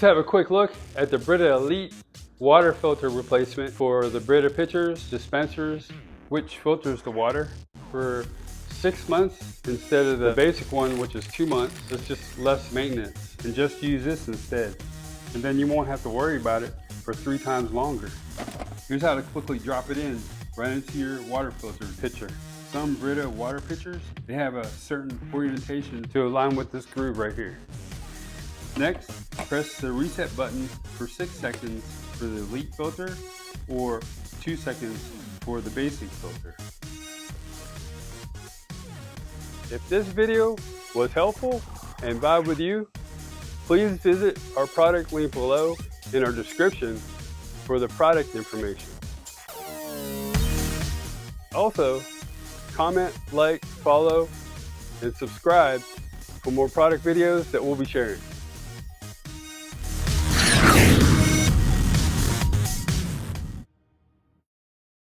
Let's have a quick look at the Brita Elite water filter replacement for the Brita pitchers, dispensers, which filters the water for 6 months instead of the basic one, which is 2 months. It's just less maintenance, and just use this instead. And then you won't have to worry about it for 3 times longer. Here's how to quickly drop it in right into your water filter pitcher. Some Brita water pitchers, they have a certain orientation to align with this groove right here. Next, press the reset button for 6 seconds for the Elite filter or 2 seconds for the basic filter. If this video was helpful and vibed with you, please visit our product link below in our description for the product information. Also, comment, like, follow, and subscribe for more product videos that we'll be sharing.